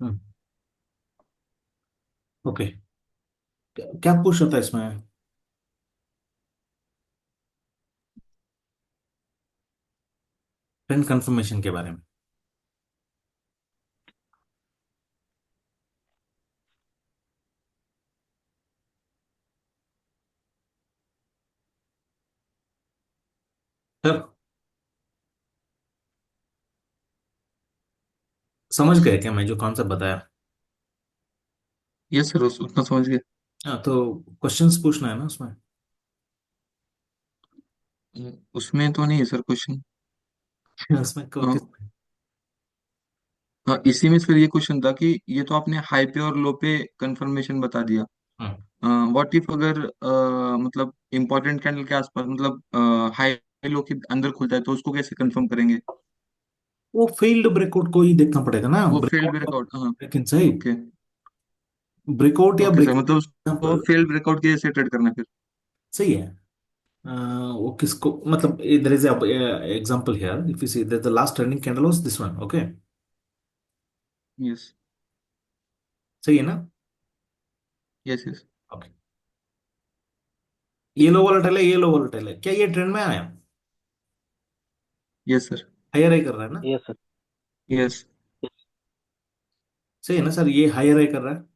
हम्म। Okay. क्या पूछ रहा था इसमें? पेन कंफर्मेशन के बारे में। सर, समझ गए क्या मैं जो कॉन्सेप्ट बताया? यस सर, उतना समझ गए। हाँ, तो क्वेश्चंस पूछना है ना उसमें। उसमें तो नहीं है सर क्वेश्चन। उसमें किस? हाँ, इसी में फिर ये क्वेश्चन था कि ये तो आपने हाई पे और लो पे कंफर्मेशन बता दिया। हाँ, व्हाट इफ अगर मतलब इम्पोर्टेंट कैंडल के आसपास, मतलब हाई लो के अंदर खुलता है, तो उसको कैसे कंफर्म करेंगे? वो फील्ड ब्रेकआउट को ही देखना पड़ेगा ना, वो फेल्ड ब्रेकआउट या ब्रेकआउट, हाँ। ब्रेक इन सही। ओके। ब्रेकआउट या ओके सर, ब्रेक मतलब उसको एग्जाम्पल। फेल्ड ब्रेकआउट के जैसे ट्रेड करना है फिर। सही है। वो किसको मतलब, there is example here, if you see that the last turning candle was this one, okay. Yes. सही है ना? Yes yes. ओके। ये लो वोलेटाइल है, ये लो वोलेटाइल है, क्या ये ट्रेंड में आया? Yes sir. हायर हाई कर रहा है ना? Yes sir. यस। सही है ना सर, ये हायर हाई कर रहा है।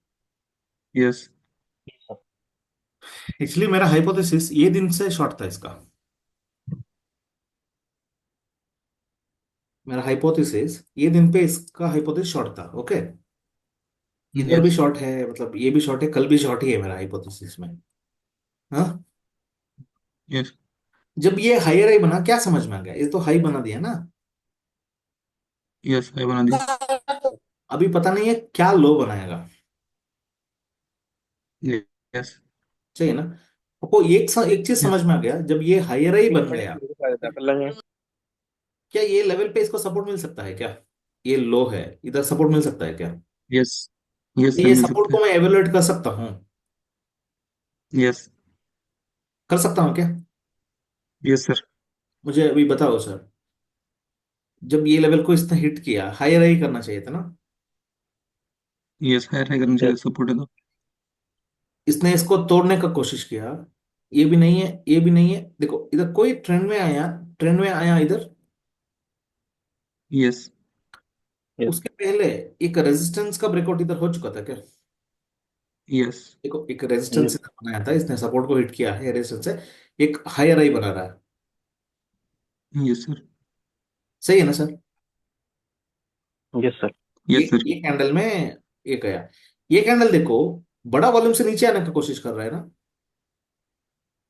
यस। एक्चुअली मेरा हाइपोथेसिस ये दिन से शॉर्ट था इसका। मेरा हाइपोथेसिस ये दिन पे इसका हाइपोथेसिस शॉर्ट था, ओके। इधर भी यस। शॉर्ट है, मतलब ये भी शॉर्ट है, कल भी शॉर्ट ही है मेरा हाइपोथेसिस में। हाँ। यस। जब ये हायर हाई बना, क्या समझ में आ गया? ये तो हाई बना दिया ना। यस, है बना दिया। अभी पता नहीं है क्या लो बनाएगा। यस। सही है ना? आपको एक चीज समझ यस। में आ गया, जब ये हायर ही बन गया, कर लेंगे। क्या ये लेवल पे इसको सपोर्ट मिल सकता है क्या? ये लो है, इधर सपोर्ट मिल सकता है क्या? यस। यस सर, ये मिल सपोर्ट सकता को है। मैं एवेलुएट कर सकता हूँ? यस। कर सकता हूँ क्या? Yes sir. मुझे अभी बताओ सर। जब ये लेवल को इसने हिट किया, हायर ही करना चाहिए था ना? यस, है करना चाहिए, सपोर्ट है तो। इसने इसको तोड़ने का कोशिश किया। ये भी नहीं है, ये भी नहीं है, देखो इधर कोई ट्रेंड में आया, ट्रेंड में आया इधर। यस। उसके पहले एक रेजिस्टेंस का ब्रेकआउट इधर हो चुका था क्या? यस। देखो एक रेजिस्टेंस इधर बनाया था, इसने सपोर्ट को हिट किया है, रेजिस्टेंस है। एक हायर आई बना रहा है। Yes sir. सही है ना सर? Yes sir. ये यस सर। ये कैंडल में एक आया। ये कैंडल देखो, बड़ा वॉल्यूम से नीचे आने की कोशिश कर रहा है ना।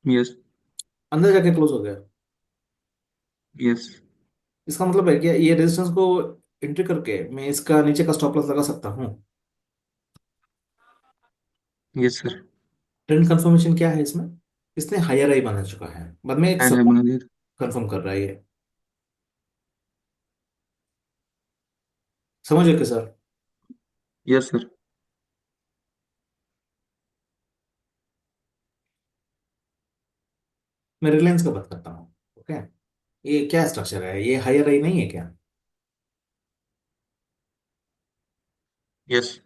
यस। अंदर जाके क्लोज हो गया। यस। इसका मतलब है कि ये रेजिस्टेंस को एंट्री करके मैं इसका नीचे का स्टॉप लॉस लगा सकता हूँ। Yes sir. ट्रेंड कंफर्मेशन क्या है इसमें? इसने हायर आई बना चुका है, बाद में एक है सपोर्ट बना दिया था। कंफर्म कर रहा है ये। समझ गए सर? Yes sir. मैं रिलायंस का बात करता हूँ, ओके। ये क्या स्ट्रक्चर है? ये हायर आई नहीं है क्या? यस।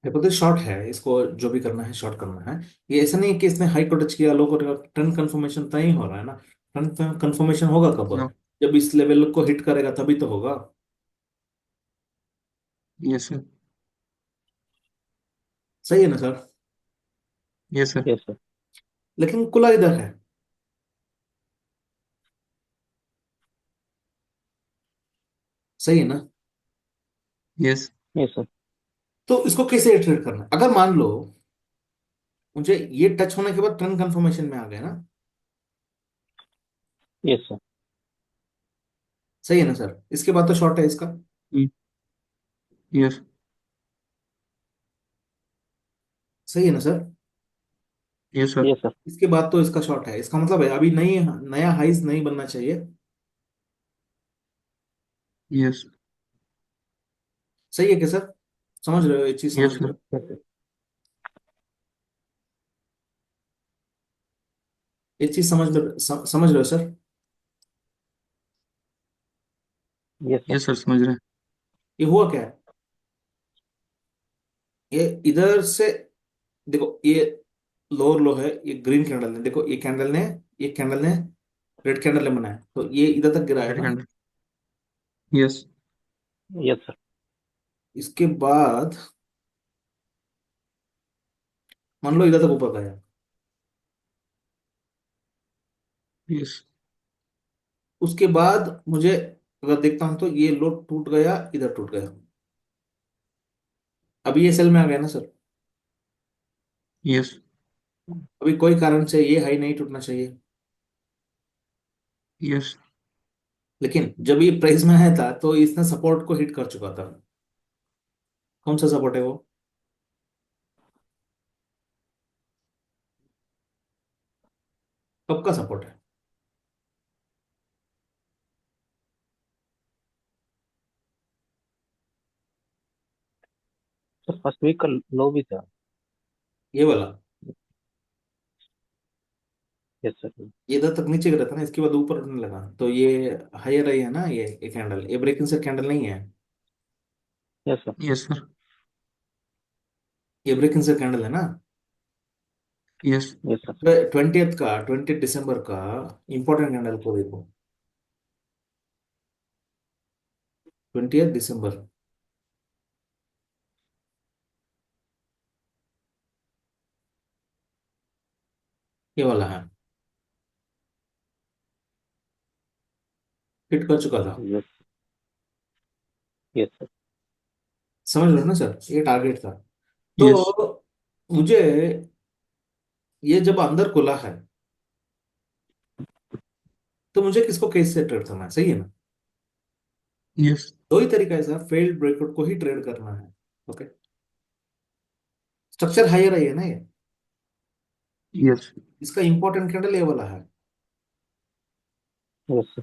हाइपोथेसिस शॉर्ट है, इसको जो भी करना है शॉर्ट करना है। ये ऐसा नहीं है कि इसने हाई को टच किया, लो को, ट्रेंड कंफर्मेशन तय हो रहा है ना। ट्रेंड कंफर्मेशन होगा कब? हाँ। जब इस लेवल को हिट करेगा तभी तो होगा। Yes sir. सही है ना sir? Yes sir. Yes sir. लेकिन कुला इधर है। सही है ना? यस। Yes sir. तो इसको कैसे ट्रेड करना है? अगर मान लो मुझे ये टच होने के बाद ट्रेंड कंफर्मेशन में आ गया ना। Yes sir. सही है ना सर? इसके बाद तो शॉर्ट है इसका। यस। सही है ना sir? Yes sir. Yes sir. इसके बाद तो इसका शॉर्ट है, इसका मतलब है अभी नहीं, नया हाइज नहीं बनना चाहिए। यस। सही है क्या सर? समझ रहे हो? ये चीज समझ यस रहे सर। हो? ये चीज समझ रहे हो सर? यस सर, समझ रहे हैं। ये हुआ क्या है, ये इधर से, देखो ये लोअर लो है, ये ग्रीन कैंडल ने, देखो ये कैंडल ने रेड कैंडल ने बनाया, तो ये इधर तक गिरा है रेड ना। कैंडल। यस। Yes sir. इसके बाद मान लो इधर तक ऊपर गया, यस। उसके बाद मुझे अगर देखता हूं तो ये लो टूट गया, इधर टूट गया, अभी ये सेल में आ गया ना सर। यस। अभी कोई कारण से ये हाई नहीं टूटना चाहिए, यस। लेकिन जब ये प्राइस में आया था तो इसने सपोर्ट को हिट कर चुका था। कौन सा सपोर्ट है वो? कब का सपोर्ट है? सर फर्स्ट वीक का लो भी था। ये वाला, यस सर। ये इधर तक नीचे गिरा था ना, इसके बाद ऊपर उठने लगा, तो ये हायर आई है ना, ये कैंडल, ये ब्रेकिंग से कैंडल नहीं है, यस सर। Yes sir. ये ब्रेकिंग से कैंडल है ना। यस। Yes sir. 20 दिसंबर का इंपॉर्टेंट कैंडल को देखो, 20 दिसंबर, ये वाला है, हिट कर चुका था। यस। Yes sir. समझ रहे हो ना सर, ये टारगेट था। यस। तो मुझे, ये जब अंदर खुला है तो मुझे किसको कैसे से ट्रेड करना है, सही है ना। यस। दो ही तरीका है सर, फेल्ड ब्रेकआउट को ही ट्रेड करना है। ओके, स्ट्रक्चर हायर आई है ना ये, यस। इसका इंपॉर्टेंट कैंडल ये वाला है। Yes sir.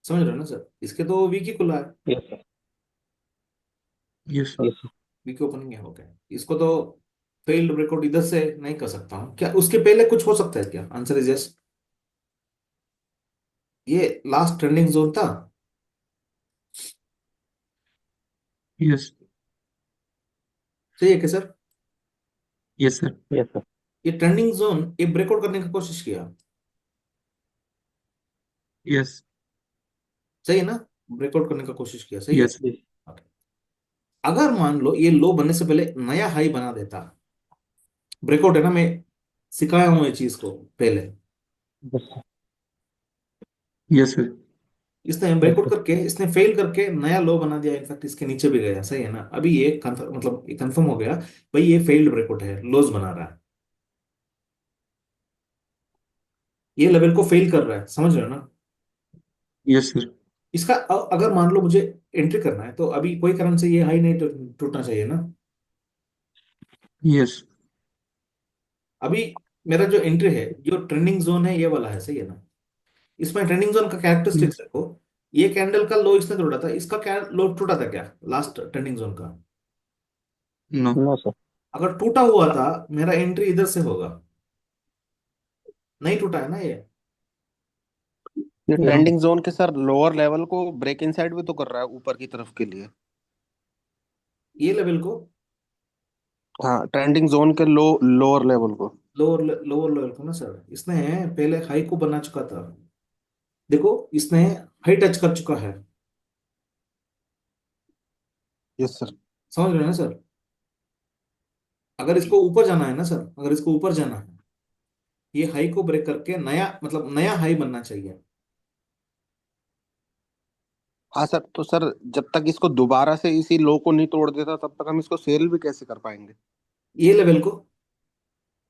समझ रहे हो ना सर, इसके तो वीक ही खुला है, yes sir. Yes. Yes sir. Weak opening है, ओके। इसको तो फेल्ड ब्रेकआउट इधर से नहीं कर सकता हूँ क्या, उसके पहले कुछ हो सकता है क्या? Answer is yes. ये लास्ट ट्रेंडिंग जोन था, यस। सही है क्या sir? Yes sir. Yes sir. ये ट्रेंडिंग जोन ये ब्रेकआउट करने की कोशिश किया, यस। सही है ना, ब्रेकआउट करने का कोशिश किया, सही है। यस। Okay. अगर मान लो ये लो बनने से पहले नया हाई बना देता, ब्रेकआउट है ना, मैं सिखाया हूं ये चीज को पहले, यस सर। Yes sir. इसने यस ब्रेकआउट सर। करके, इसने फेल करके नया लो बना दिया, इनफैक्ट इसके नीचे भी गया, सही है ना। अभी ये मतलब ये कंफर्म हो गया भाई, ये फेल्ड ब्रेकआउट है, लोज बना रहा है, ये लेवल को फेल कर रहा है, समझ रहे हो ना। Yes sir. इसका अगर मान लो मुझे एंट्री करना है तो अभी कोई कारण से ये हाई नहीं टूटना चाहिए ना। यस। अभी मेरा जो एंट्री है, जो ट्रेंडिंग जोन है ये वाला है, सही है ना। इसमें ट्रेंडिंग जोन का कैरेक्टरिस्टिक्स यस। देखो, ये कैंडल का लो इसने तोड़ा था, इसका क्या लो टूटा था क्या लास्ट ट्रेंडिंग जोन का? नो। No sir. अगर टूटा हुआ था, मेरा एंट्री इधर से होगा, नहीं टूटा है ना ये। ये yes no. Sir. Trending zone के सर लोअर लेवल को ब्रेक इनसाइड भी तो कर रहा है ऊपर की तरफ के लिए। ये लेवल को, हाँ, ट्रेंडिंग जोन के लोअर लेवल को। लोअर लेवल को ना सर, इसने पहले हाई को बना चुका था, देखो इसने हाई टच कर चुका है, यस सर। समझ रहे हैं ना सर। अगर इसको ऊपर जाना है ना सर, अगर इसको ऊपर जाना है, ये हाई को ब्रेक करके नया, मतलब नया हाई बनना चाहिए। हाँ सर, तो सर जब तक इसको दोबारा से इसी लो को नहीं तोड़ देता तब तक हम इसको सेल भी कैसे कर पाएंगे? ये लेवल को,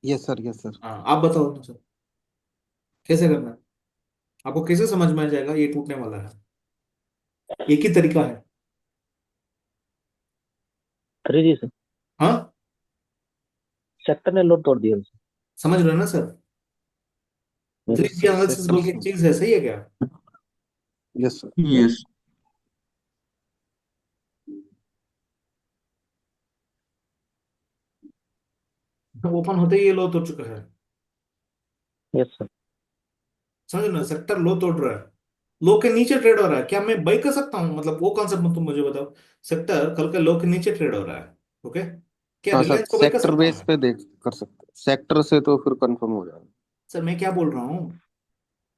यस सर। Yes sir. हाँ आप बताओ ना सर, कैसे करना है? आपको कैसे समझ में आ जाएगा ये टूटने वाला है? एक ही तरीका है। अरे जी सर, हाँ, सेक्टर ने लो तोड़ दिया सर। समझ रहे हो ना सर, थ्री यस जी सर। Analysis sector. बोल के एक चीज है, सही है क्या? Yes sir. यस। ओपन होते ही ये लो तोड़ चुका है, यस सर। समझ रहे हो ना, सेक्टर लो तोड़ रहा है, लो के नीचे ट्रेड हो रहा है, क्या मैं बाई कर सकता हूँ? मतलब वो कॉन्सेप्ट में तुम मुझे बताओ। सेक्टर कल के लो के नीचे ट्रेड हो रहा है, ओके, क्या हाँ सर, रिलायंस को बाई कर सेक्टर सकता हूँ बेस मैं? पे देख कर सकते, सेक्टर से तो फिर कंफर्म हो जाएगा। सर मैं क्या बोल रहा हूँ,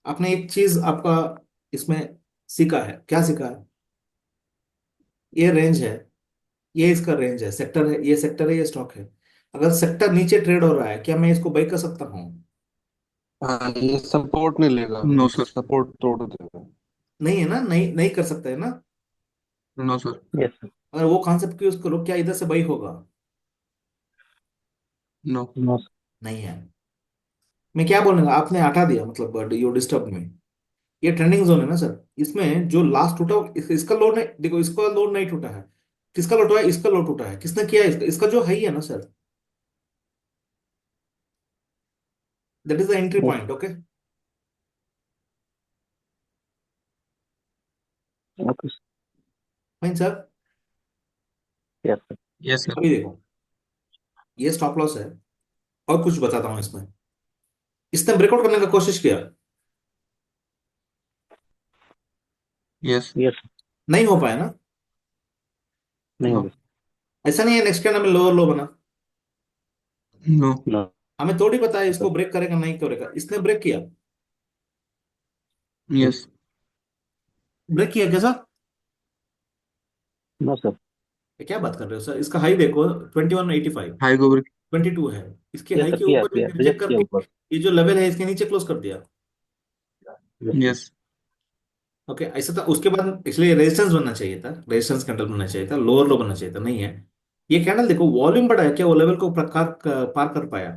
आपने एक चीज आपका इसमें सीखा है, क्या सीखा है? ये रेंज है, ये इसका रेंज है, सेक्टर है, ये सेक्टर है, ये स्टॉक है। अगर सेक्टर नीचे ट्रेड हो रहा है, क्या मैं इसको बाई कर सकता हूँ? हाँ, ये सपोर्ट नहीं लेगा, नो सर। सपोर्ट तोड़ देगा। नहीं है ना, नहीं नहीं कर सकता है ना? No sir. Yes sir. अगर वो कॉन्सेप्ट यूज करो, क्या इधर से बाई होगा? नो। No sir. नहीं है। मैं क्या बोलूंगा, आपने हटा दिया मतलब यू डिस्टर्ब में। ये ट्रेंडिंग जोन है ना सर, इसमें जो लास्ट टूटा इसका लोड नहीं, देखो इसका लोड नहीं टूटा है। किसका लोड टूटा है? इसका लोड टूटा है, किसने किया? इसका जो हाई है ना sir, that is the entry yes point, okay. Sir. Okay sir. Fine sir. Yes sir. Yes sir. अभी देखो, ये स्टॉप लॉस है, और कुछ बताता हूँ इसमें। इसने ब्रेकआउट करने का कोशिश किया, यस। Yes sir. नहीं हो पाया ना? नहीं नो। होगी। ऐसा नहीं है नेक्स्ट कैंडल में लोअर लो बना। नो। नो हमें थोड़ी पता है सर। इसको ब्रेक करेगा नहीं करेगा, इसने ब्रेक किया। यस। ब्रेक किया कैसा? No sir. ये क्या बात कर रहे हो सर? इसका हाई देखो 2185, हाई गोबर। 22 है। इसके यस हाई सर, के किया ऊपर किया, रिजेक्ट रिजेक्ट किया करके ऊपर। ये जो लेवल है इसके नीचे क्लोज कर दिया। Yes sir. यस। ओके, ऐसा था। उसके बाद इसलिए रेजिस्टेंस बनना चाहिए था, रेजिस्टेंस कैंडल बनना चाहिए था, लोअर लो बनना चाहिए था, नहीं है। ये कैंडल देखो, वॉल्यूम बढ़ा है क्या? वो लेवल को प्रकार पार कर पाया?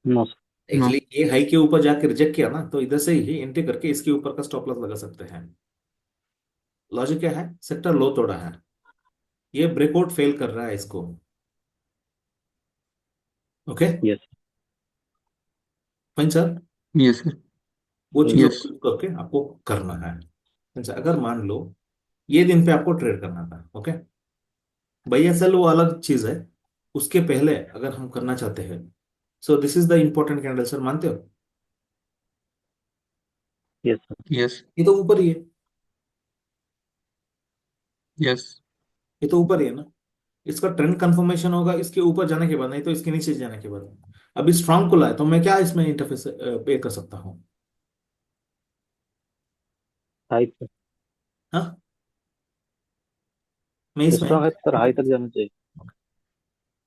No sir. नो। एक्चुअली ये हाई के ऊपर जाके रिजेक्ट किया ना, तो इधर से ही एंट्री करके इसके ऊपर का स्टॉप लॉस लगा सकते हैं। लॉजिक क्या है? सेक्टर लो तोड़ा है, ये ब्रेकआउट फेल कर रहा है इसको, okay. Yes fine sir. Yes sir. वो चीजों यस। को करके आपको करना है। Fine, sir। अगर मान लो ये दिन पे आपको ट्रेड करना था, ओके, भैया सेल वो अलग चीज है। उसके पहले अगर हम करना चाहते हैं, so this is the important candle sir, मानते हो? Yes sir. यस। ये तो ऊपर ही है, यस। ये तो ऊपर ही है ना। इसका ट्रेंड कंफर्मेशन होगा इसके ऊपर जाने के बाद, नहीं तो इसके नीचे जाने के बाद। अभी स्ट्रांग खुला है, तो मैं क्या इसमें इंटरफेस पे कर सकता हूँ? High sir. हाँ, मैं इसमें स्ट्रॉन्ग है तो सर, हाई तक जाना चाहिए।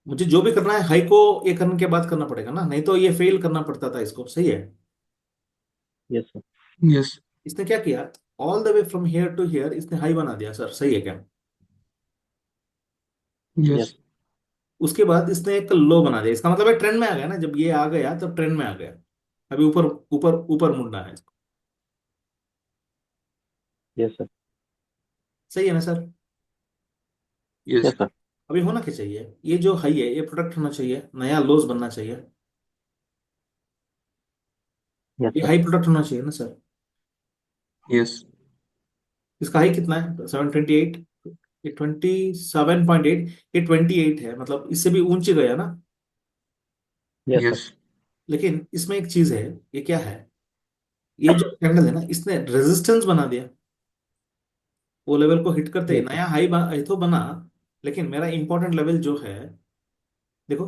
मुझे जो भी करना है हाई को ये करने के बाद करना पड़ेगा ना, नहीं तो ये फेल करना पड़ता था इसको, सही है। Yes sir. यस। इसने क्या किया? All the way from here to here इसने हाई बना दिया सर, सही है क्या? यस। यस। उसके बाद इसने एक लो बना दिया, इसका मतलब है ट्रेंड में आ गया ना, जब ये आ गया तब ट्रेंड में आ गया। अभी ऊपर ऊपर ऊपर मुड़ना है इसको, यस सर। सही है ना सर? यस। Yes sir. अभी होना क्या चाहिए? ये जो हाई है ये प्रोटेक्ट होना चाहिए, नया लोज बनना चाहिए। यस ये सर। हाई प्रोटेक्ट होना चाहिए ना सर? यस। इसका हाई कितना है? 728, ये 27.8, ये 28 है, मतलब इससे भी ऊंची गया ना। Yes sir. यस। लेकिन इसमें एक चीज है, ये क्या है? ये जो कैंडल है ना, इसने रेजिस्टेंस बना दिया। वो लेवल को हिट करते ही यस सर। नया हाई तो बना, लेकिन मेरा इंपॉर्टेंट लेवल जो है, देखो,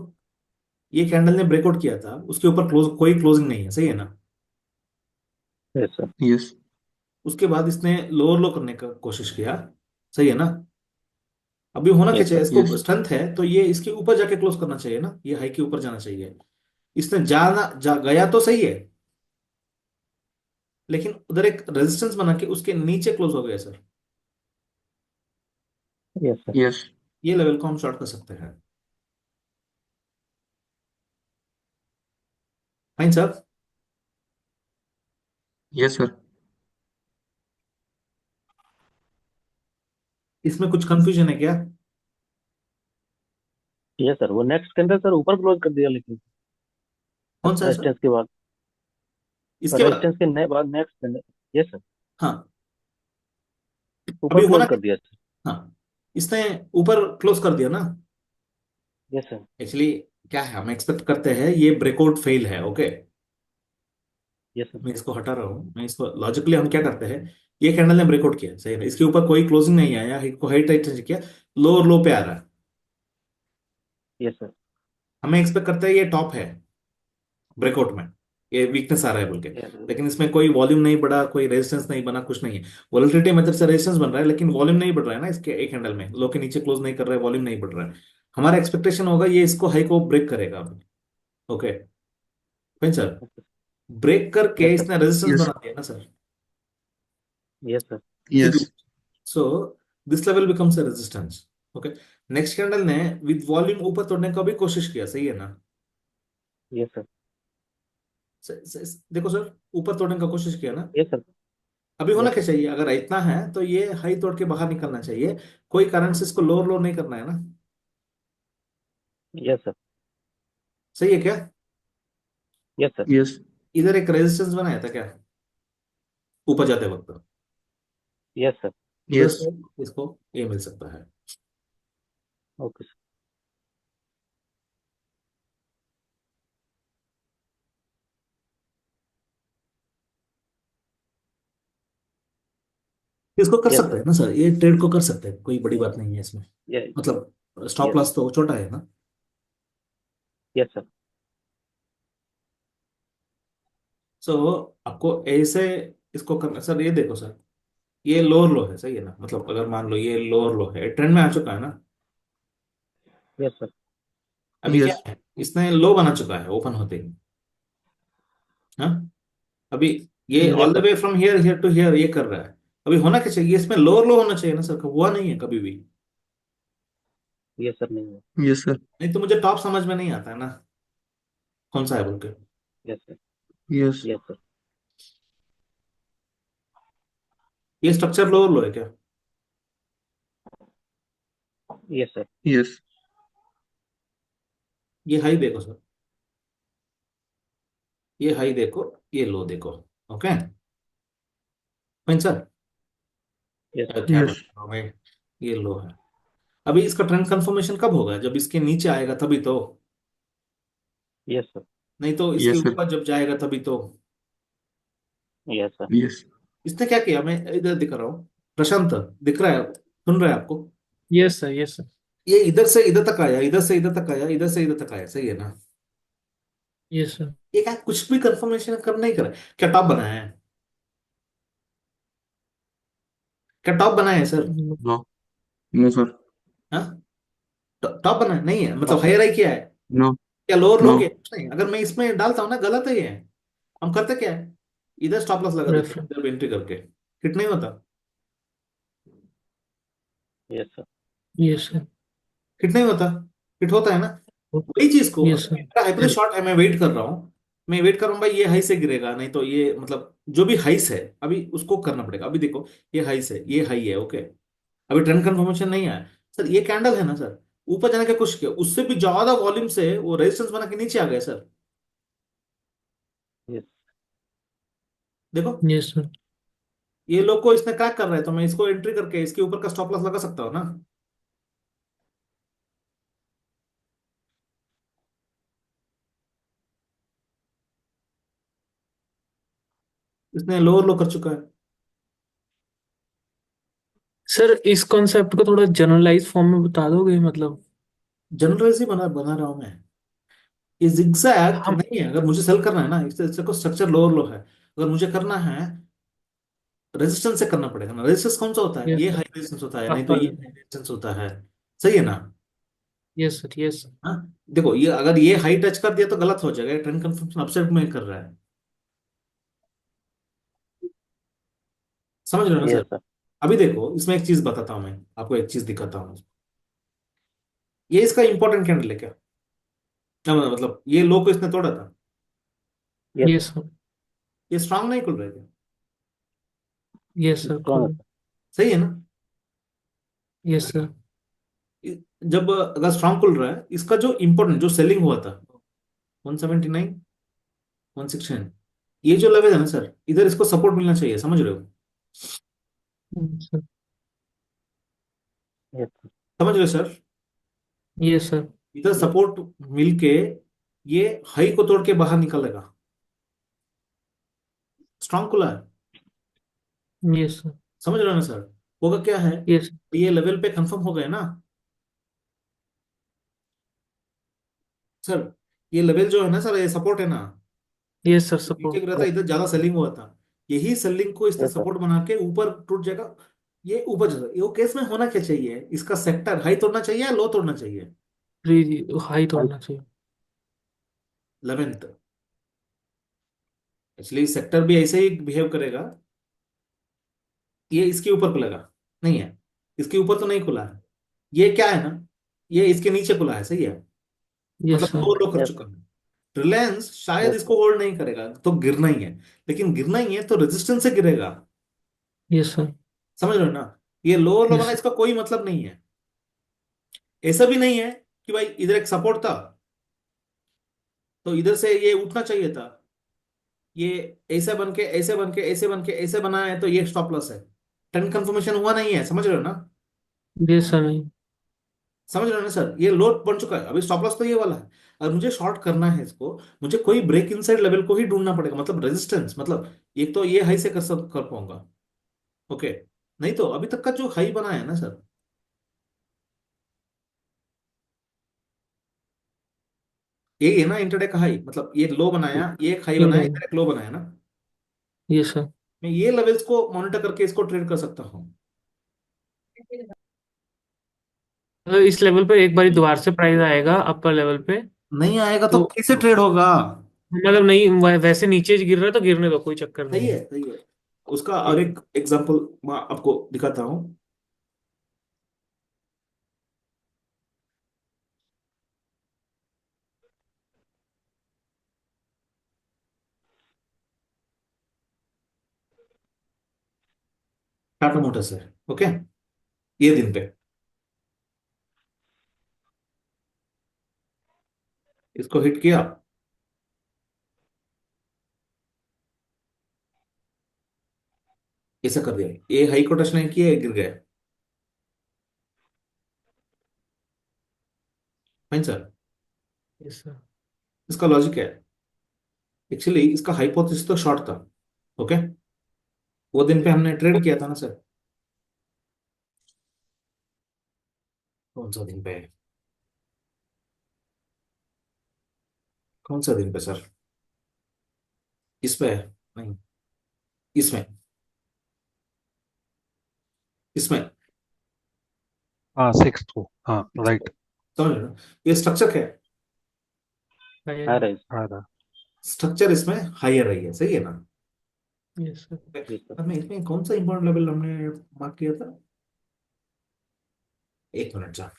ये कैंडल ने ब्रेकआउट किया था, उसके ऊपर कोई क्लोजिंग नहीं है, सही है ना? Yes sir. यस। उसके बाद इसने लोअर लो करने का कोशिश किया, सही है ना? अभी होना क्या यस चाहिए? सर। इसको यस। स्ट्रेंथ है तो ये इसके ऊपर जाके क्लोज करना चाहिए ना, ये हाई के ऊपर जाना चाहिए। इसने गया तो सही है, लेकिन उधर एक रेजिस्टेंस बना के उसके नीचे क्लोज हो गया सर। Yes sir. यस। ये लेवल को हम शॉर्ट कर सकते हैं। Fine sir. Yes sir. इसमें कुछ कंफ्यूजन है क्या? यस सर, वो नेक्स्ट के अंदर सर ऊपर क्लोज कर दिया, लेकिन कौन सा है सर? रेजिस्टेंस के बाद। इसके बाद? रेजिस्टेंस के नए बाद नेक्स्ट के अंदर। Yes sir. हाँ। ऊपर अभी होना क्लोज कर क्या? दिया सर। हाँ, इसने ऊपर क्लोज कर दिया ना। Yes sir. एक्चुअली क्या है, हम एक्सपेक्ट करते हैं ये ब्रेकआउट फेल है, ओके। Yes sir. मैं इसको हटा रहा हूँ, मैं इसको लॉजिकली हम क्या करते हैं, ये कैंडल ने ब्रेकआउट किया, सही है ना, इसके ऊपर कोई क्लोजिंग नहीं आया, इसको हाई टाइट किया, लोअर लो पे आ रहा है, यस सर। हमें एक्सपेक्ट करते हैं ये टॉप है ब्रेकआउट में, ये वीकनेस आ रहा है बोल के, यस लेकिन इसमें कोई वॉल्यूम नहीं बढ़ा, कोई रेजिस्टेंस नहीं बना, कुछ नहीं है। वॉलेटिलिटी मेथड से रेजिस्टेंस बन रहा है, लेकिन वॉल्यूम नहीं बढ़ रहा है ना, इसके एक हैंडल में लो के नीचे क्लोज नहीं कर रहा है, वॉल्यूम नहीं बढ़ रहा है। हमारा एक्सपेक्टेशन होगा ये इसको हाई को ब्रेक करेगा अब। ओके फाइन सर, ब्रेक करके यस सर। इसने रेजिस्टेंस यस। बना दिया ना sir, yes sir. Yes. So this level becomes a resistance. Okay, next candle ने विद वॉल्यूम ऊपर तोड़ने का भी कोशिश किया, सही है ना। Yes sir. देखो सर, ऊपर तोड़ने का कोशिश किया ना, यस सर। अभी होना यस क्या सर। चाहिए, अगर इतना है तो ये हाई तोड़ के बाहर निकलना चाहिए, कोई कारण से इसको लोअर लो नहीं करना है ना, यस सर। सही है क्या। Yes sir. यस। इधर एक रेजिस्टेंस बनाया था क्या ऊपर जाते वक्त, यस सर। उधर यस। से इसको ये मिल सकता है। Okay sir. इसको कर यस सकते सर। हैं ना सर, ये ट्रेड को कर सकते हैं, कोई बड़ी बात नहीं है इसमें, मतलब स्टॉप यस। लॉस तो छोटा है ना। Yes sir. सो आपको ऐसे इसको करना सर, ये देखो सर, ये लोअर लो है, सही है ना, मतलब अगर मान लो ये लोअर लो है, ट्रेंड में आ चुका है ना, यस सर। अभी क्या यस। है, इसने लो बना चुका है ओपन होते ही, हाँ, अभी ये yes all the sir. Way from here here to here ये कर रहा है, अभी होना क्या चाहिए, इसमें लोअर लो होना चाहिए ना सर, हुआ नहीं है कभी भी। Yes sir. नहीं है। Yes sir. नहीं तो मुझे टॉप समझ में नहीं आता है ना, कौन सा है बोल के। Yes sir. Yes. Yes sir. ये स्ट्रक्चर लोअर लो है क्या, यस सर। यस। ये हाई देखो सर, ये हाई देखो, ये लो देखो। Okay fine sir, yes sir. क्या बोल यस। रहा हूँ मैं, ये लो है। अभी इसका ट्रेंड कंफर्मेशन कब होगा, जब इसके नीचे आएगा तभी तो, यस सर। नहीं तो इसके यस सर। ऊपर जब जाएगा तभी तो। Yes sir. यस। इसने क्या किया, मैं इधर दिख रहा हूँ, प्रशांत दिख रहा है, सुन रहा है आपको, यस सर, यस सर, ये इधर से इधर तक आया, इधर से इधर तक आया, इधर से इधर तक आया, सही है ना। Yes sir. ये क्या कुछ भी कंफर्मेशन कर नहीं करा, क्या टॉप बनाया है, क्या टॉप बनाया है सर, नो। No sir. हाँ, टॉप बनाया नहीं है, मतलब टॉप हायर हाई किया है, नो। क्या लोअर लो नो। किया है? कुछ नहीं, अगर मैं इसमें डालता हूँ ना गलत है ये, हम करते क्या है, इधर स्टॉप लॉस लगा देते हैं, रेफर। इधर एंट्री करके हिट नहीं होता, yes sir. Yes sir. Hit नहीं होता, हिट होता है ना। वही चीज को यस अगर सर। मेरा हाइपर शॉर्ट है, मैं वेट कर रहा हूँ, मैं वेट कर रहा हूँ भाई, ये हाई से गिरेगा, नहीं तो ये मतलब जो भी हाइस है अभी उसको करना पड़ेगा। अभी देखो ये हाइस है, ये हाई है, ओके, अभी ट्रेंड कंफर्मेशन नहीं आया सर, ये कैंडल है ना सर, ऊपर जाने की कोशिश किया, उससे भी ज्यादा वॉल्यूम से वो रेजिस्टेंस बना के नीचे आ गया सर, यस। देखो यस सर। ये लोग को इसने क्रैक कर रहा है, तो मैं इसको एंट्री करके इसके ऊपर का स्टॉप लॉस लगा सकता हूँ ना। इसने लोअर लो कर चुका है, सर इस कॉन्सेप्ट को थोड़ा जनरलाइज फॉर्म में बता दोगे, मतलब जनरलाइज ही बना बना रहा हूं मैं, ये जिग्जैग हम नहीं है, अगर मुझे सेल करना है ना इससे को स्ट्रक्चर लोअर लो है, अगर मुझे करना है रेजिस्टेंस से करना पड़ेगा ना, रेजिस्टेंस कौन सा होता है, यस ये सर, हाई रेजिस्टेंस होता है, नहीं तो अपर, ये हाई रेजिस्टेंस होता है, सही है ना। यस सर, यस सर, हाँ, देखो ये अगर ये हाई टच कर दिया तो गलत हो जाएगा, ट्रेंड कंफर्मेशन अपसाइड में कर रहा है, समझ रहे हो ना यस सर। सर। अभी देखो इसमें एक चीज बताता हूँ, मैं आपको एक चीज दिखाता हूँ, ये इसका इंपॉर्टेंट कैंडल है क्या, मतलब ये लो को इसने तोड़ा था, यस यस सर। सर, ये स्ट्रांग नहीं खुल रहे थे, यस सर, स्ट्रॉन्ग है खुल, सर। सही है ना। यस सर, जब अगर स्ट्रांग खुल रहा है, इसका जो इंपॉर्टेंट जो सेलिंग हुआ था 179 169, ये जो लेवल है ना सर, इधर इसको सपोर्ट मिलना चाहिए, समझ रहे हो, सर, यस सर। समझ रहे हो सर, यस सर, इधर यस। सपोर्ट, मिलके, ये हाई को तोड़ के बाहर निकलेगा, समझ रहे हो सर, अभी देखो इसमें एक चीज बताता हूँ मैं आपको, ये इसका इंपॉर्टेंट जो सेलिंग हुआ था 179 169, ये जो लेवल है ना सर, इधर इसको सपोर्ट मिलना चाहिए, समझ रहे हो, इधर सपोर्ट मिलके ये हाई को तोड़ के बाहर निकलेगा, स्ट्रांग खुला है। Yes sir. समझ रहे हो ना सर? होगा क्या है, यस। ये लेवल पे कंफर्म हो गए ना सर। ये लेवल जो है ना सर, ये सपोर्ट है ना, यस सर नीचे सपोर्ट। गिरा था, इधर ज्यादा सेलिंग हुआ था। यही सेलिंग को इस तरह यस सर। सपोर्ट बना के ऊपर टूट जाएगा। ये ऊपर चला, ये केस में होना क्या चाहिए, इसका सेक्टर हाई तोड़ना चाहिए या लो तोड़ना चाहिए? जी जी, हाई तोड़ना चाहिए। 11th। एक्चुअली सेक्टर भी ऐसे ही बिहेव करेगा। ये इसके ऊपर खुलेगा, नहीं है, इसके ऊपर तो नहीं खुला है। ये क्या है ना, ये इसके नीचे खुला है, सही है, यस मतलब सर। लो लो कर यस चुका है। रिलायंस शायद यस इसको होल्ड नहीं करेगा तो गिरना ही है, लेकिन गिरना ही है तो रेजिस्टेंस से गिरेगा। Yes sir. समझ रहे हो ना? ये लो लो बना, यस। इसका कोई मतलब नहीं है। ऐसा भी नहीं है कि भाई इधर एक सपोर्ट था तो इधर से ये उठना चाहिए था, ये ऐसे बन के ऐसे बन के ऐसे बन के ऐसे बना है तो ये स्टॉप लॉस है। ट्रेंड कंफर्मेशन हुआ नहीं है, समझ रहे हो ना? यस सर नहीं। समझ रहे हो ना सर? ये लो बन चुका है, अभी स्टॉप लॉस तो ये वाला है। और मुझे शॉर्ट करना है इसको, मुझे कोई ब्रेक इनसाइड लेवल को ही ढूंढना पड़ेगा, मतलब रेजिस्टेंस, मतलब एक तो ये हाई से कर पाऊंगा। ओके, नहीं तो अभी तक का जो हाई बना है ना सर, ये है ना इंटरडे का हाई, मतलब ये लो बनाया, ये एक हाई बनाया, इधर एक लो बनाया ना। Yes sir. मैं ये लेवल्स को मॉनिटर करके इसको ट्रेड कर सकता हूँ। तो इस लेवल पे एक बार दोबारा से प्राइस आएगा अपर लेवल पे, नहीं आएगा तो तो कैसे ट्रेड होगा? मतलब नहीं वैसे नीचे गिर रहा है तो गिरने दो, कोई चक्कर नहीं सही है, है। सही है। उसका और एक एग्जांपल मैं आपको दिखाता हूँ। टाटा मोटर्स है, ओके, ये दिन पे इसको हिट किया, ऐसा कर दिया, ये हाई को टच नहीं किया, ये गिर गया। Fine sir. Yes sir. इसका लॉजिक है, एक्चुअली इसका हाइपोथेसिस तो शॉर्ट था। ओके, वो दिन पे हमने ट्रेड किया था ना सर। कौन सा दिन पे है? कौन सा दिन पे सर? इस पे है? नहीं, इसमें, इसमें। हाँ 6 को, हाँ राइट। समझ रहे हो ना? ये स्ट्रक्चर क्या है? आ रहा है। हाँ था। स्ट्रक्चर इसमें हायर रही है, सही है ना? Yes sir. Yes sir. हमें इसमें कौन सा इंपॉर्टेंट लेवल हमने मार्क किया था? एक मिनट सर,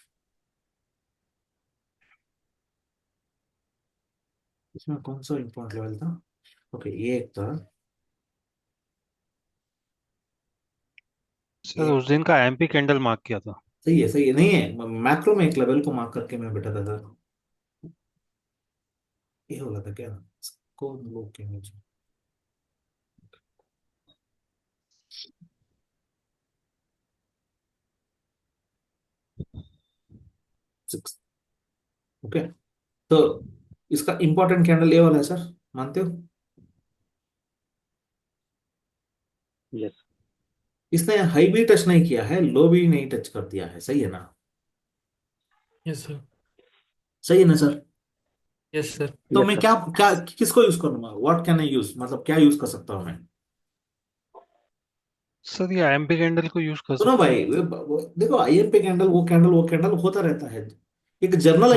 इसमें कौन सा इंपॉर्टेंट लेवल था? ओके, ये एक था, सर ये। उस दिन का एमपी कैंडल मार्क किया था। सही है, सही है, नहीं है, मैक्रो में एक लेवल को मार्क करके मैं बैठा था सर। ये होगा था क्या, कौन लोग के नीचे? सिक्स। ओके, तो इसका इंपॉर्टेंट कैंडल ये वाला है सर, मानते हो? यस। इसने हाई भी टच नहीं किया है, लो भी नहीं टच कर दिया है, सही है ना? Yes sir. सही है ना सर? Yes sir. तो यस मैं सर। क्या क्या किसको यूज करूंगा, व्हाट कैन आई यूज, मतलब क्या यूज कर सकता हूँ मैं? सर ये एमपी कैंडल को यूज कर सुनो सकते भाई, हैं। देखो आईएमपी कैंडल, वो कैंडल वो कैंडल होता रहता है। एक हम्म जनरल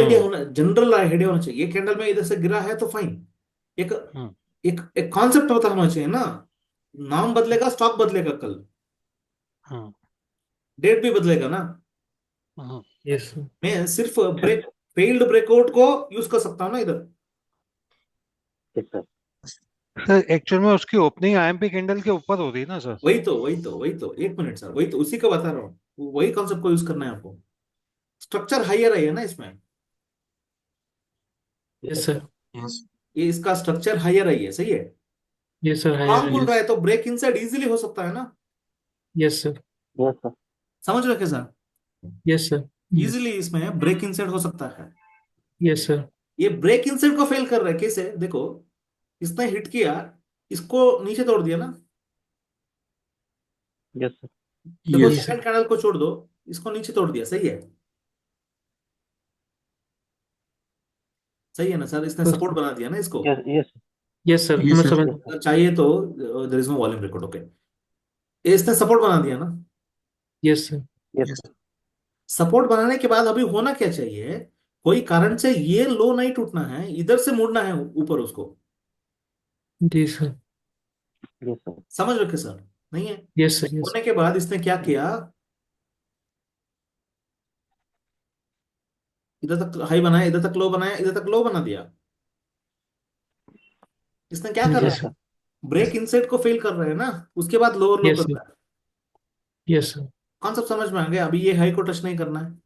आइडिया होना चाहिए, ये कैंडल में इधर से गिरा है तो फाइन। एक हम्म एक एक कॉन्सेप्ट पता होना चाहिए ना। नाम बदलेगा, स्टॉक बदलेगा कल, हम्म डेट भी बदलेगा ना। हाँ। हम्म। Yes sir. मैं सिर्फ ब्रेक फेल्ड ब्रेकआउट को यूज कर सकता हूँ ना इधर। Yes sir. सर एक्चुअल में उसकी ओपनिंग आईएमपी कैंडल के ऊपर हो रही है ना सर। वही तो एक मिनट सर, वही तो उसी का बता रहा हूँ, वही कॉन्सेप्ट को यूज करना है आपको। स्ट्रक्चर हाइयर है ना इसमें, yes yes sir. Sir. Yes. ये इसका स्ट्रक्चर हाइयर है, सही है। यस सर हायर स्ट्रॉन्ग है। खुल रहा यस। है तो ब्रेक इनसाइड इजीली हो सकता है ना। Yes sir. Yes sir. समझ रहे हो कैसा? Yes sir. इजीली इसमें ब्रेक इनसाइड हो सकता है। Yes sir. ये ब्रेक इनसाइड को फेल कर रहा है, कैसे देखो, इसने हिट किया, इसको नीचे तोड़ दिया ना। Yes sir. देखो यस। जी सर। सेकंड कैंडल को छोड़ दो, इसको नीचे तोड़ दिया, सही है। सही है ना सर, इसने तो सपोर्ट बना दिया ना इसको। Yes yes yes sir, yes मैं सर। समझ। Yes sir. अगर चाहिए तो there is no volume record, okay. इसने सपोर्ट बना दिया ना। Yes sir. Yes yes. Sir. Support बनाने के बाद अभी होना क्या चाहिए, कोई कारण से ये लो नहीं टूटना है, इधर से मुड़ना है ऊपर उसको। जी सर। Yes sir. समझ रखे सर? नहीं है। Yes sir. यस। होने के बाद इसने क्या किया, इधर तक हाई बनाया, इधर तक लो बनाया, इधर तक लो बना दिया। इसने क्या कर जी रहा यस है, सर। सर। ब्रेक इनसेट को फेल कर रहे हैं ना, उसके बाद लोअर लो यस कर सर। रहा है। Yes sir. कॉन्सेप्ट समझ में आ गया? अभी ये हाई को टच नहीं करना है।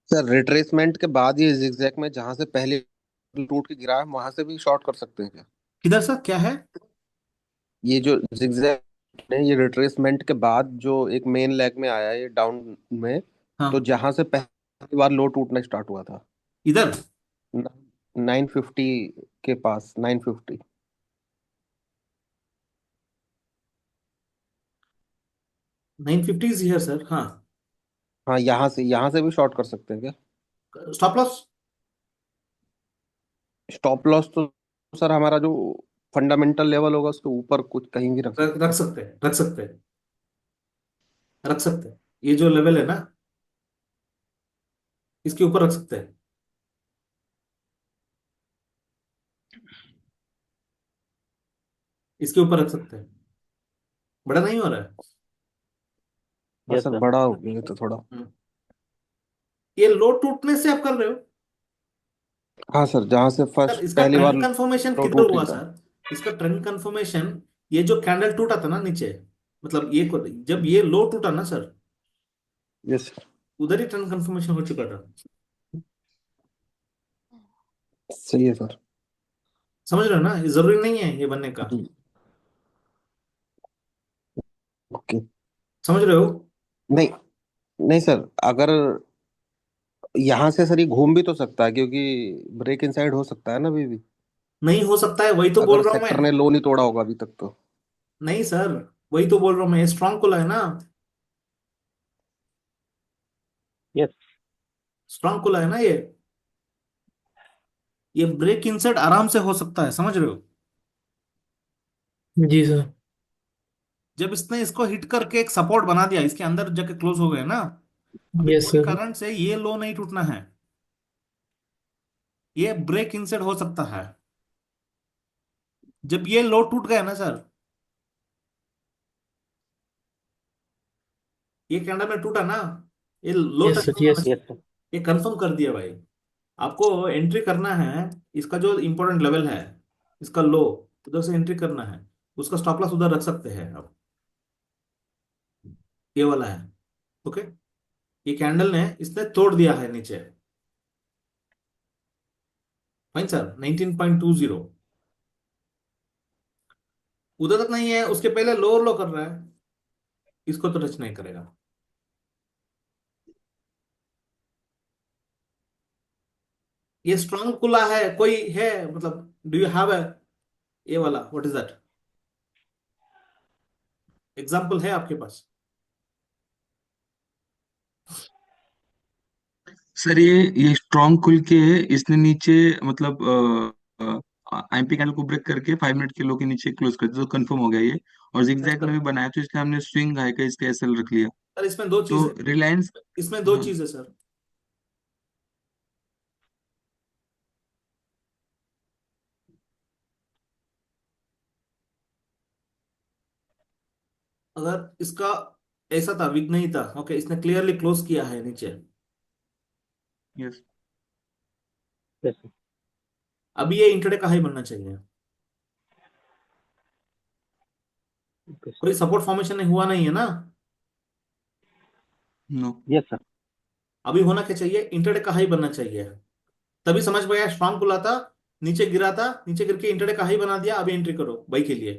सर रिट्रेसमेंट के बाद ये जिगजैग में जहां से पहले टूट के गिरा है वहां से भी शॉर्ट कर सकते हैं क्या? किधर सर क्या है? ये जो जिगजैग है ये रिट्रेसमेंट के बाद जो एक मेन लेग में आया है ये डाउन में, तो हाँ, जहां से पहली बार लो टूटना स्टार्ट हुआ था इधर 950 के पास, 950। 950 इज हियर सर, हाँ। हाँ यहाँ से भी शॉर्ट कर सकते हैं क्या? स्टॉप लॉस स्टॉप लॉस तो सर हमारा जो फंडामेंटल लेवल होगा उसके ऊपर कुछ कहीं भी रख रख सकते रख हैं। सकते हैं, रख सकते हैं, रख सकते हैं। ये जो लेवल है ना, इसके ऊपर रख सकते हैं, इसके ऊपर रख सकते हैं। बड़ा नहीं हो रहा है। हाँ यस सर सर। बड़ा हो गया तो थोड़ा। हम्म। ये लो टूटने से आप कर रहे हो। हाँ सर जहाँ से सर फर्स्ट इसका पहली बार ट्रेंड कंफर्मेशन लो किधर टूट हुआ गया था। सर? इसका ट्रेंड कंफर्मेशन, ये जो कैंडल टूटा था ना नीचे, मतलब ये जब ये लो टूटा ना सर, यस सर। उधर ही ट्रेंड कंफर्मेशन हो चुका था। सही है सर। समझ रहे हो ना, ये जरूरी नहीं है ये बनने का। ओके। समझ रहे हो? नहीं नहीं सर, अगर यहाँ से सर ये घूम भी तो सकता है क्योंकि ब्रेक इनसाइड हो सकता है ना अभी भी, नहीं हो सकता है, वही तो बोल अगर रहा हूं मैं। सेक्टर ने लो नहीं तोड़ा होगा अभी तक तो। नहीं सर, वही तो बोल रहा हूं मैं, स्ट्रांग खुला है ना। यस। स्ट्रांग खुला है ना ये ब्रेक इनसेट आराम से हो सकता है, समझ रहे हो? जी सर। जब इसने इसको हिट करके एक सपोर्ट बना दिया, इसके अंदर जाके क्लोज हो गए ना, अभी यस कोई सर। कारण से ये लो नहीं टूटना है, ये ब्रेक इनसेट हो सकता है। जब ये लो टूट गया ना सर, ये कैंडल में टूटा ना, ये लो yes touch sir. Yes. Yes sir. ये कंफर्म कर दिया भाई। आपको एंट्री करना है, इसका जो इंपॉर्टेंट लेवल है, इसका लो, उधर से एंट्री करना है। उसका स्टॉप लॉस उधर रख सकते हैं आप, ये वाला है, ओके। ये कैंडल ने इसने तोड़ दिया है नीचे, फाइन सर, 19.20। उधर तक नहीं है, उसके पहले लोअर लो कर रहा है, इसको तो टच नहीं करेगा। ये स्ट्रांग खुला है, कोई है मतलब, डू यू हैव है ये वाला, व्हाट इज दैट, एग्जाम्पल है आपके पास? सर ये स्ट्रॉन्ग खुल के इसने नीचे मतलब आईएमपी कैंडल को ब्रेक करके 5 मिनट के लो के नीचे क्लोज कर दिया तो कंफर्म हो गया ये। और Yes, जिगजैग sir। में भी बनाया तो इसलिए हमने स्विंग हाई का इसका एसएल रख लिया। सर इसमें दो चीज तो है, रिलायंस। इसमें दो हाँ। चीज है सर। अगर इसका ऐसा था, वीक नहीं था, ओके, इसने क्लियरली क्लोज किया है नीचे, यस। Yes sir. अभी ये इंट्राडे का हाई बनना चाहिए। Okay sir. कोई सपोर्ट फॉर्मेशन नहीं हुआ, नहीं है ना? नो। Yes sir. अभी होना क्या चाहिए, इंट्राडे का हाई बनना चाहिए। तभी समझ में आया, स्ट्रांग खुला था, नीचे गिरा था, नीचे गिर के इंट्राडे का हाई बना दिया, अभी एंट्री करो बाई के लिए।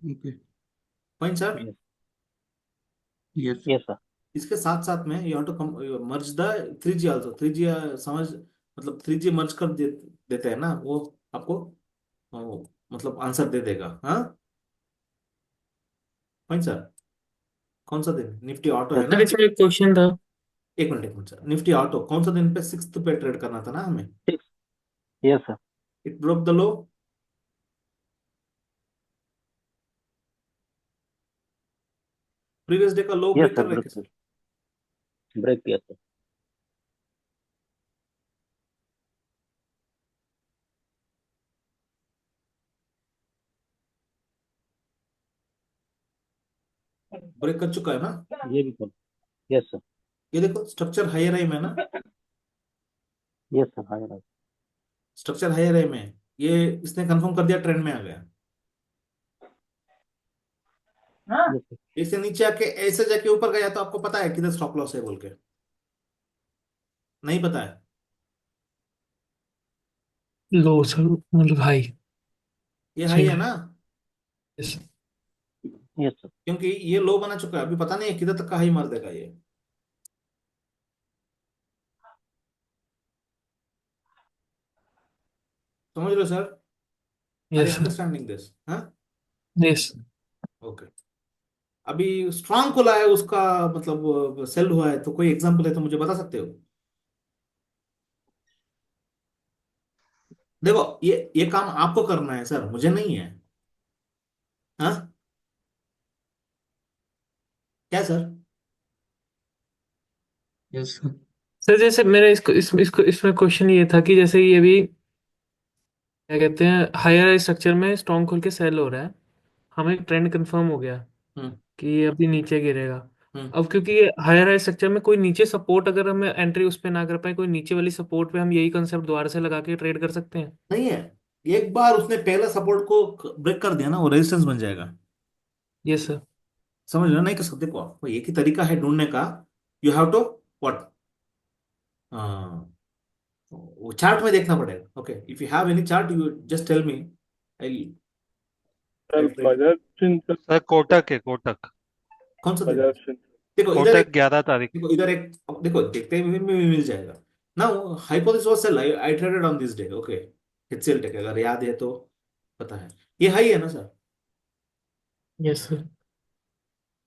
Okay. Fine sir. Yes. Yes. Yes sir. इसके साथ साथ में you have to merge the 3G also, 3G समझ, मतलब 3G मर्ज कर देते हैं ना वो आपको मतलब आंसर दे देगा। हाँ फाइन सर। कौन सा दिन निफ्टी ऑटो है Yes, ना? सर इसमें एक क्वेश्चन था। एक मिनट सर, निफ्टी ऑटो कौन सा दिन पे 6th पे ट्रेड करना था ना हमें? sir. Yes, sir. It broke the low. Previous day का लो Yes, ब्रेक sir. कर रहे थे sir. Break, yes, sir. Break कर चुका है ना? ये भी कौन? Yes, sir. ये देखो स्ट्रक्चर हायर आई में ना, Yes, sir. हाँ right. स्ट्रक्चर हायर आई में। ये इसने कंफर्म कर दिया, ट्रेंड में आ गया। Yes, sir. इससे नीचे आके ऐसे जाके ऊपर गया तो आपको पता है किधर स्टॉप लॉस है बोल के? नहीं पता है? लो सर, मतलब हाई। ये हाई है सही। ना? यस। Yes, sir. क्योंकि ये लो बना चुका है, अभी पता नहीं है किधर तक का हाई मार देगा ये। समझ रहे हो sir? Are you yes sir. Understanding this? हाँ यस। ओके। अभी स्ट्रांग खुला है उसका, मतलब सेल हुआ है, तो कोई एग्जांपल है तो मुझे बता सकते हो? देखो ये काम आपको करना है सर, मुझे नहीं है। हाँ क्या सर? यस। सर जैसे मेरा इसको इसमें क्वेश्चन ये था कि जैसे ये भी क्या कहते हैं, हायर स्ट्रक्चर में स्ट्रॉन्ग खोल के सेल हो रहा है, हमें ट्रेंड कंफर्म हो गया हम्म कि ये अभी नीचे गिरेगा। हम्म। अब क्योंकि ये हायर स्ट्रक्चर में कोई नीचे सपोर्ट, अगर हम एंट्री उस पे ना कर पाए, कोई नीचे वाली सपोर्ट पे हम यही कंसेप्ट दोबारा से लगा के ट्रेड कर सकते हैं। नहीं है, एक बार उसने पहला सपोर्ट को ब्रेक कर दिया ना, वो रेजिस्टेंस बन जाएगा। Yes sir. समझ रहे हो? नहीं कर सकते को आपको, एक ही तरीका है ढूंढने का। यू हैव टू व्हाट, वो चार्ट में देखना पड़ेगा। Okay, if you have any chart you just tell me. I sir I Bajaj Finserv. Sir Kotak है, कोटक। कौन सा दिन? बजाज फिंसर्व। देखो इधर कोटक एक, 11 तारीख। देखो इधर एक, देखो देखते हैं मिल जाएगा ना। Hypothesis was sell, I traded on this day. Okay, HCL tech अगर याद है तो पता है। ये हाई है ना सर? Yes sir.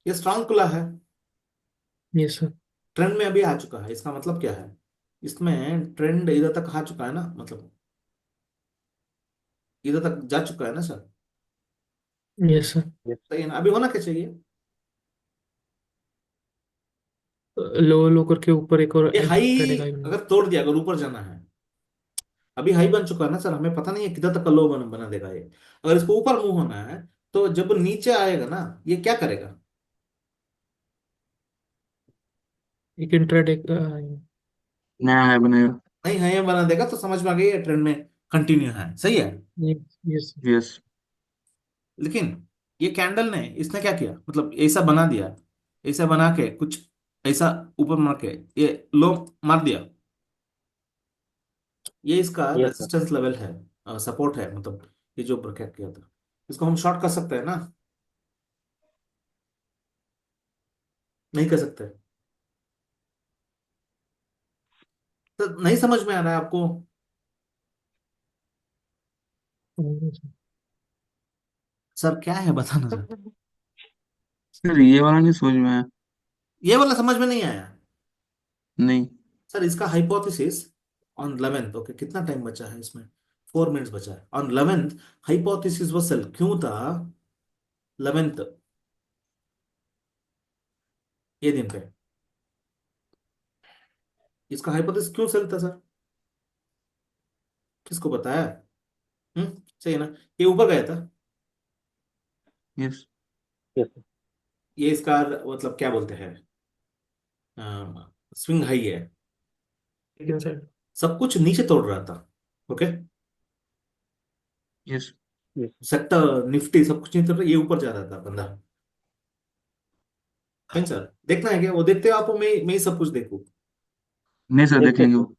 ये स्ट्रांग खुला है, यस सर। ट्रेंड में अभी आ चुका है। इसका मतलब क्या है? इसमें ट्रेंड इधर तक आ चुका है ना, मतलब इधर तक जा चुका है ना सर? Yes sir. Yes, सही है ना? अभी होना क्या चाहिए? लो लो करके ऊपर एक और ये हाई ट्रेडिंग आई बना। अगर तोड़ दिया, अगर ऊपर जाना है, अभी हाई बन चुका है ना सर, हमें पता नहीं है किधर तक का लो बना देगा ये। अगर इसको ऊपर मूव होना है तो जब नीचे आएगा ना, ये क्या करेगा? एक इंट्राडे। नया है बनेगा। नहीं है, ये बना देगा तो समझ में आ गई है ट्रेंड में कंटिन्यू है। सही है। Yes yes. यस। लेकिन ये कैंडल ने, इसने क्या किया, मतलब ऐसा बना दिया, ऐसा बना के कुछ ऐसा ऊपर मार के ये लो मार दिया। ये इसका yes, sir. रेजिस्टेंस लेवल है, सपोर्ट है, मतलब ये जो ब्रैकेट किया था, इसको हम शॉर्ट कर सकते हैं ना? नहीं कर सकते? तो नहीं समझ में आ रहा है आपको? सर क्या है बताना सर। सर ये वाला नहीं समझ में आया। ये वाला समझ में नहीं आया? नहीं। सर इसका हाइपोथेसिस ऑन 11th, ओके कितना टाइम बचा है इसमें? 4 मिनट्स बचा है। ऑन 11th हाइपोथेसिस वो सेल क्यों था? 11th ये दिन पे इसका हाइपोथेसिस क्यों सेल था सर? किसको बताया? सही है ना? ये ऊपर गया था। यस। Yes, sir. ये इसका मतलब क्या बोलते हैं, स्विंग हाई है। लेकिन सर। सब कुछ नीचे तोड़ रहा था। Okay, yes. Yes, sir. Sector Nifty सब कुछ नीचे तोड़ रहा, ये ऊपर जा रहा था बंदा। फाइन सर, देखना है क्या? वो देखते हो आप? मैं ही सब कुछ देखूं? नहीं सर, देख देखते लेंगे sir. वो।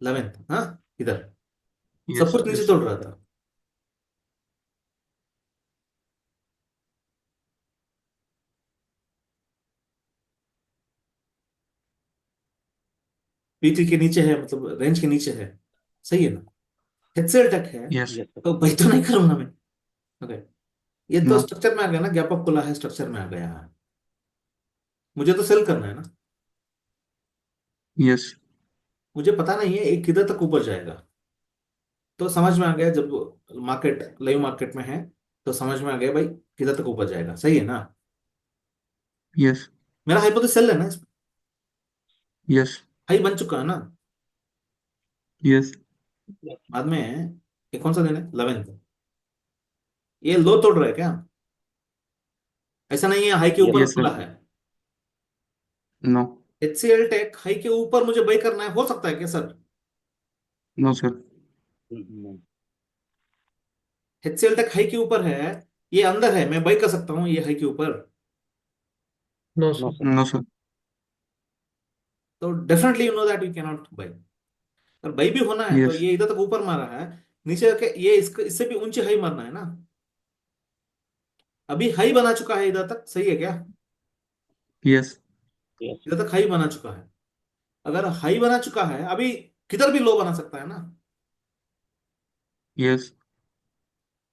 11th हाँ, इधर सब यस कुछ नीचे यस। तोड़ रहा था। पीटी के नीचे है, मतलब रेंज के नीचे है, सही है ना? HCl तक है, यस। Yes sir. तो भाई तो नहीं करूंगा मैं। ओके, ये तो नो। स्ट्रक्चर में आ गया ना, गैप अप खुला है, स्ट्रक्चर में आ गया है, मुझे तो सेल करना है ना। यस। मुझे पता नहीं है ये किधर तक ऊपर जाएगा। तो समझ में आ गया, जब मार्केट लाइव मार्केट में है तो समझ में आ गया भाई किधर तक ऊपर जाएगा, सही है ना? यस। मेरा हाइपोथेसिस सेल है ना इसमें, यस। हाई बन चुका है ना। यस। बाद में ये कौन सा दिन है, 11th, ये लो तोड़ रहा है क्या? ऐसा नहीं है हाई के ऊपर यस यस खुला सर। है। नो। HCl टेक हाई के ऊपर मुझे बाई करना है, हो सकता है क्या सर? No sir. नहीं। HCl टेक हाई के ऊपर है, ये अंदर है, मैं बाई कर सकता हूँ ये हाई के ऊपर। No no sir. Sir. No sir. तो definitely you know that you can not buy. और बाई भी होना है तो यस। ये इधर तक ऊपर मारा है, नीचे के ये इसके इससे भी ऊंचे हाई मारना है ना। अभी हाई बना चुका है इधर तक, सही है क्या? यस। यस। इधर तक हाई बना चुका है। अगर हाई बना चुका है अभी, किधर भी लो बना सकता है ना। Yes.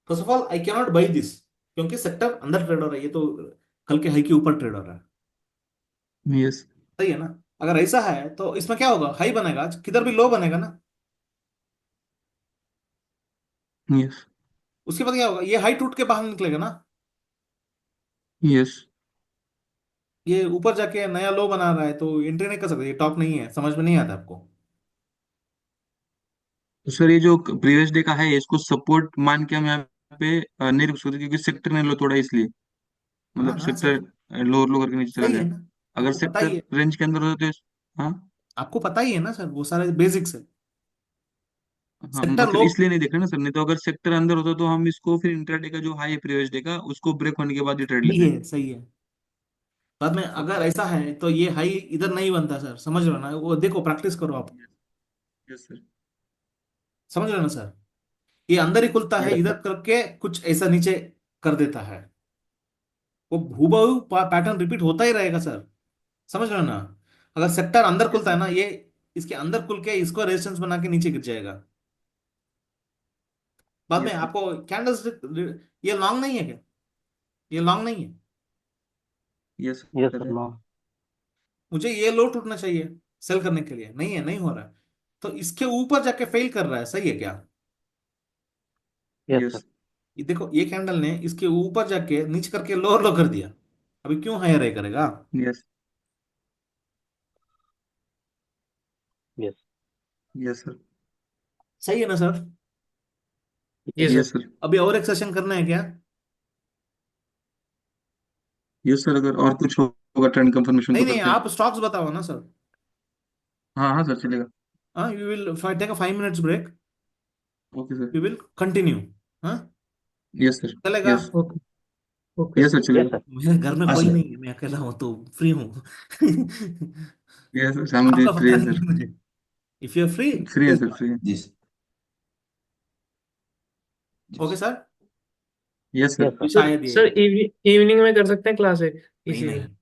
First of all I cannot by this, क्योंकि सेक्टर अंदर ट्रेड हो रहा है, ये तो कल के हाई के ऊपर ट्रेड हो रहा है, यस। सही है ना? अगर ऐसा है तो इसमें क्या होगा, हाई बनेगा, किधर भी लो बनेगा ना। यस। उसके बाद क्या होगा, ये हाई टूट के बाहर निकलेगा ना। यस। ये ऊपर जाके नया लो बना रहा है तो एंट्री नहीं कर सकते, ये टॉप नहीं है, समझ में नहीं आता आपको? तो सर ये जो प्रीवियस डे का है इसको सपोर्ट मान के हम यहाँ पे नहीं रुक सकते क्योंकि सेक्टर ने लो तोड़ा इसलिए, हाँ मतलब ना सेक्टर सर, लोअर लो करके नीचे चला सही है गया। ना, अगर आपको पता ही सेक्टर है। रेंज के अंदर होता तो हाँ। आपको पता ही है ना सर, वो सारे बेसिक्स है। हाँ सेक्टर मतलब लो इसलिए नहीं देख रहे ना सर, नहीं तो अगर सेक्टर अंदर होता तो हम इसको फिर इंट्राडे का जो हाई है प्रीवियस डे का उसको ब्रेक होने के बाद ही ट्रेड भी लेते। है, सही है। बाद में अगर ऐसा है तो ये हाई इधर नहीं बनता सर, समझ रहे हो ना? वो देखो, प्रैक्टिस करो आप, यस सर। समझ रहे हो ना सर? ये अंदर ही खुलता है, यस। यस इधर सर। करके कुछ ऐसा नीचे कर देता है, वो हूबहू पैटर्न रिपीट होता ही रहेगा सर, समझ रहे हो ना? अगर सेक्टर अंदर यस खुलता है सर। ना, ये इसके अंदर खुल के इसको रेजिस्टेंस बना के नीचे गिर जाएगा। बाद में यस सर। आपको कैंडल्स, ये लॉन्ग नहीं है क्या? ये लॉन्ग नहीं है। Yes yes sir sir. है। नो। मुझे ये लो टूटना चाहिए सेल करने के लिए, नहीं है, नहीं हो रहा है। तो इसके ऊपर जाके फेल कर रहा है, सही है क्या? Yes yes. सर। ये देखो, ये कैंडल ने इसके ऊपर जाके नीचे करके लोअर लो कर दिया, अभी क्यों हायर हाई करेगा? यस। यस। Yes sir. सही है ना सर? ये यस सर। सर। अभी और एक सेशन करना है क्या? यस सर, अगर और कुछ होगा ट्रेंड कंफर्मेशन नहीं तो नहीं, करते हैं। आप स्टॉक्स बताओ ना सर। हाँ हाँ सर चलेगा। हाँ, you will take a 5 minutes break, okay sir. We will continue. हाँ, यस सर। चलेगा? Yes. Okay. Okay yes sir. Sir yes चलेगा। सर। मेरे घर में हाँ कोई सर। नहीं है, मैं अकेला हूँ तो फ्री हूँ। यस सर शाम आपका फ्री पता है नहीं सर। है मुझे। If you are free, free है प्लीज। सर फ्री है। जी जी okay sir. Yes sir. Yes sir. Sir शायद ये सर इवनिंग में कर सकते हैं क्लास एक नहीं इसी नहीं, दिन।